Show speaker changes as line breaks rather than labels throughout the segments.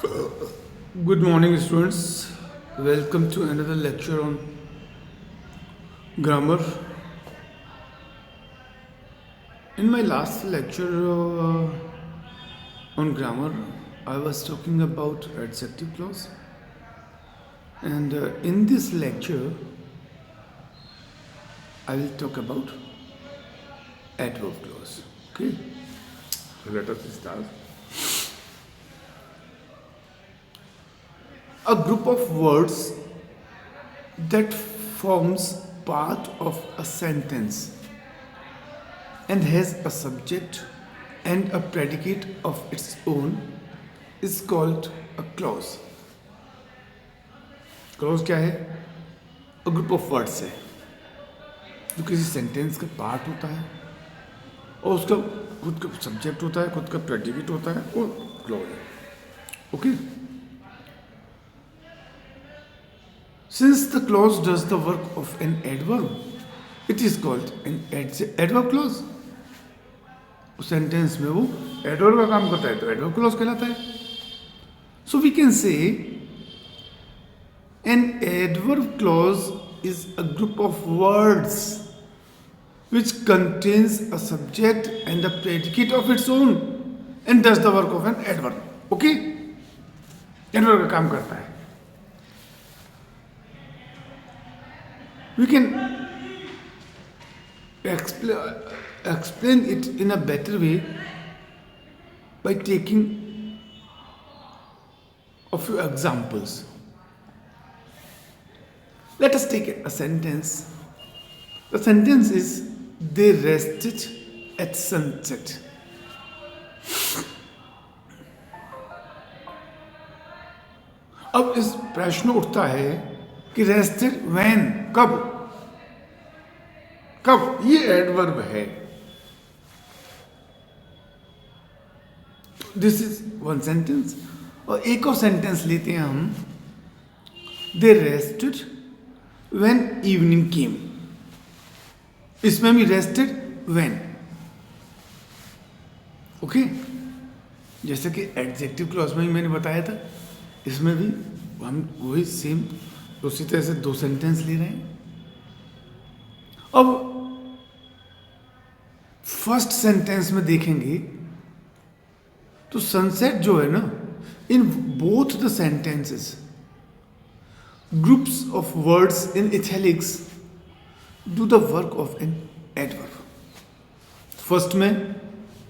Good morning, students. Welcome to another lecture on grammar. In my last lecture on grammar, I was talking about adjective clause, and in this lecture, I will talk about adverb clause. Okay, so let us start. A group of words that forms part of a sentence and has a subject and a predicate of its own is called a clause. Clause क्या है? A group of words है जो किसी sentence का part होता है और उसका खुद का सब्जेक्ट होता है, खुद का प्रेडिकेट होता है, वो क्लॉज है. Okay. Since the clause does the work of an adverb, it is called an adverb clause. उस सेंटेंस में वो एडवर्ब का काम करता है तो एडवर्ब क्लॉज कहलाता है. So we can say an adverb clause is a group of words which contains a subject and a predicate of its own and does the work of an adverb. Okay? Adverb का काम करता है. We can explain it in a better way by taking a few examples. Let us take a sentence. The sentence is, they rested at sunset. अब इस प्रश्न उठता है कि रेस्टेड व्हेन, कब कब ये एडवर्ब है. This is one sentence. और एक और सेंटेंस लेते हैं हम. दे रेस्टेड व्हेन इवनिंग केम. इसमें भी रेस्टेड व्हेन. ओके. जैसे कि एडजेक्टिव क्लॉज में ही मैंने बताया था, इसमें भी हम वही सेम उसी तरह से दो सेंटेंस ले रहे हैं. अब फर्स्ट सेंटेंस में देखेंगे तो सनसेट जो है ना, in both the sentences groups of words in italics do the work of an adverb. First में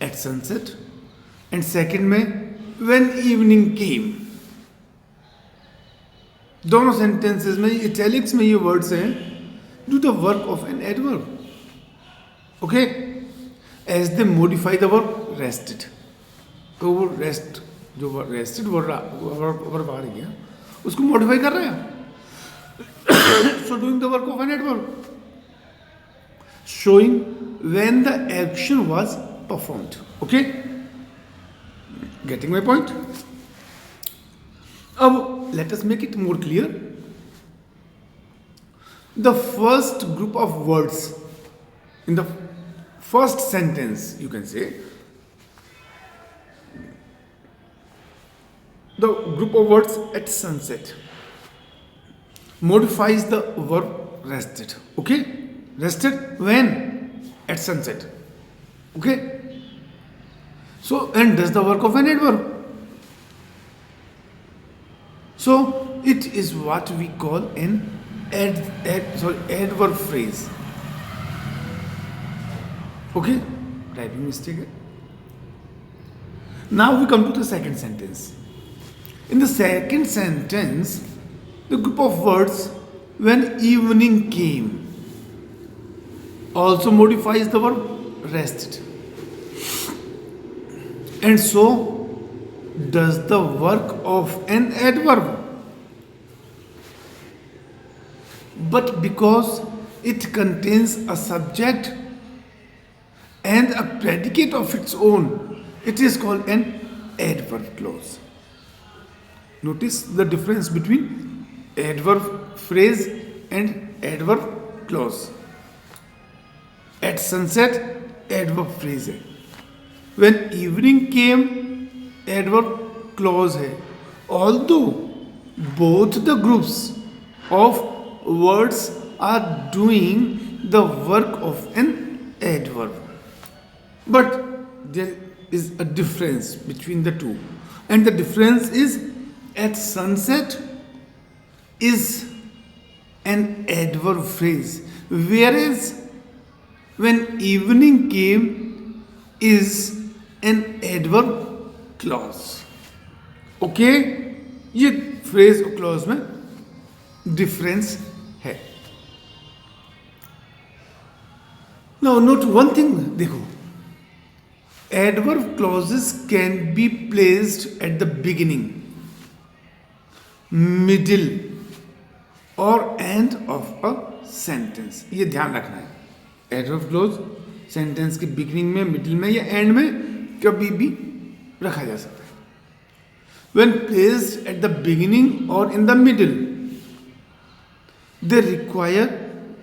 एट सनसेट एंड सेकंड में व्हेन इवनिंग केम. दोनों सेंटेंसेस में इटैलिक्स में ये वर्ड्स हैं, do the work of an adverb. Okay. As they modify the verb rested. तो वो rest जो रेस्टेड वर्ब आ रही है उसको मॉडिफाई कर रहे हैं. So doing the work of an adverb, showing when the action was performed. Okay. Getting my point. अब let us make it more clear. The first group of words in the first sentence, you can say, the group of words at sunset modifies the verb rested. Okay? Rested when? At sunset. Okay? So, and does the work of an adverb. So it is what we call an adverb phrase. Okay? Typing mistake. Now we come to the second sentence. In the second sentence, the group of words when evening came also modifies the verb rested. And so does the work of an adverb. But because it contains a subject and a predicate of its own, it is called an adverb clause. Notice the difference between adverb phrase and adverb clause. At sunset, adverb phrase है. When evening came, adverb clause है. Although both the groups of words are doing the work of an adverb, but there is a difference between the two, and the difference is at sunset is an adverb phrase, whereas when evening came is an adverb clause. Okay, ये phrase और clause में difference है. Now note one thing, देखो, adverb clauses can be placed at the beginning, middle और end of a sentence. ये ध्यान रखना है. एडवर्ब क्लॉज सेंटेंस के बिगिनिंग में, मिडिल में या एंड में कभी भी रखा जा सकता है. When placed at the beginning or in the middle, they require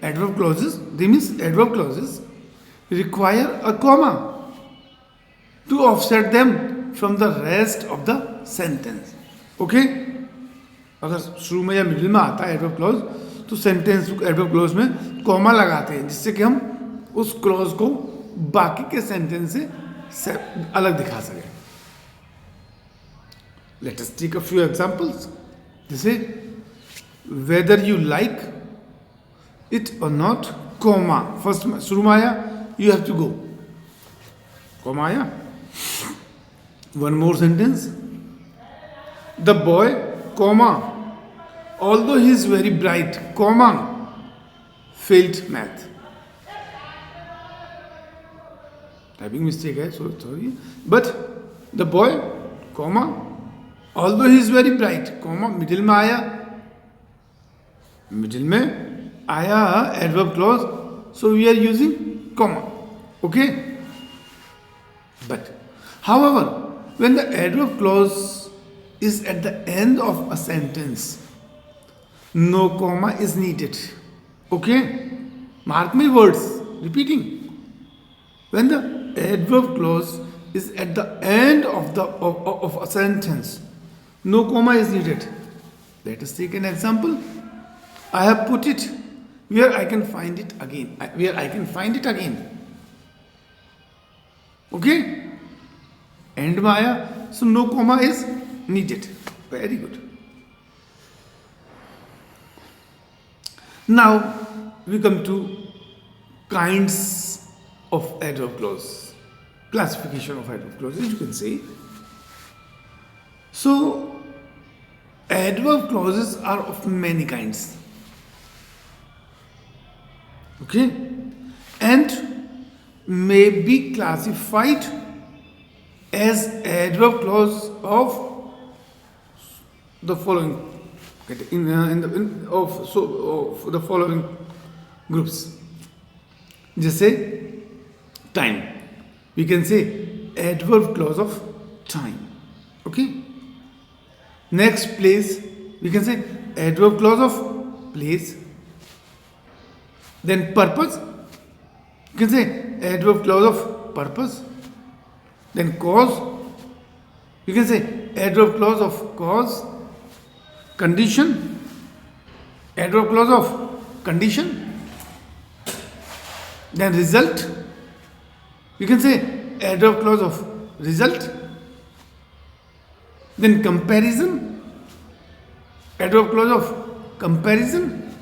adverb clauses. They means adverb clauses require a comma to offset them from the rest of the sentence. Okay? अगर शुरू में या मिडिल में आता है adverb clause, तो sentence adverb clause में comma लगाते हैं, जिससे कि हम उस क्लॉज को बाकी के सेंटेंस से अलग दिखा सकें. Let us take a few examples. They say, whether you like it or not, comma. First, शुरू में आया, you have to go. Comma आया. One more sentence. The boy, comma, although he is very bright, comma, failed math. Typing mistake है, so sorry. But the boy, comma, although he is very bright, comma, middle में आया, middle में आया adverb clause, so we are using comma. Okay? But however, when the adverb clause is at the end of a sentence, no comma is needed. Okay? Mark my words, repeating. When the adverb clause is at the end of a sentence, no comma is needed. Let us take an example. I have put it where I can find it again. Where I can find it again. Okay? End में आया, so no comma is needed. Very good. Now we come to kinds of adverb clause. Classification of adverb clauses, you can say. So, adverb clauses are of many kinds. Okay? And may be classified as adverb clause of the following of the following groups. जैसे time, we can say adverb clause of time. Okay? Next, place, we can say adverb clause of place. Then purpose, you can say adverb clause of purpose. Then cause, you can say adverb clause of cause. Condition, adverb clause of condition. Then result, you can say adverb clause of result. Then comparison, adverb clause of comparison.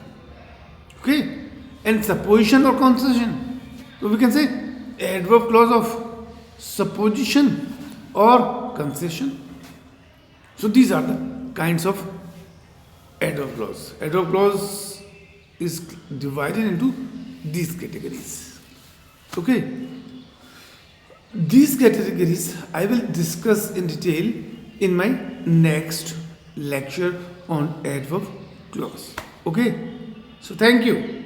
Okay? And supposition or concession. So we can say adverb clause of supposition or concession. So these are the kinds of adverb clause. Adverb clause is divided into these categories. Okay? These categories I will discuss in detail in my next lecture on adverb clause. Okay? So thank you.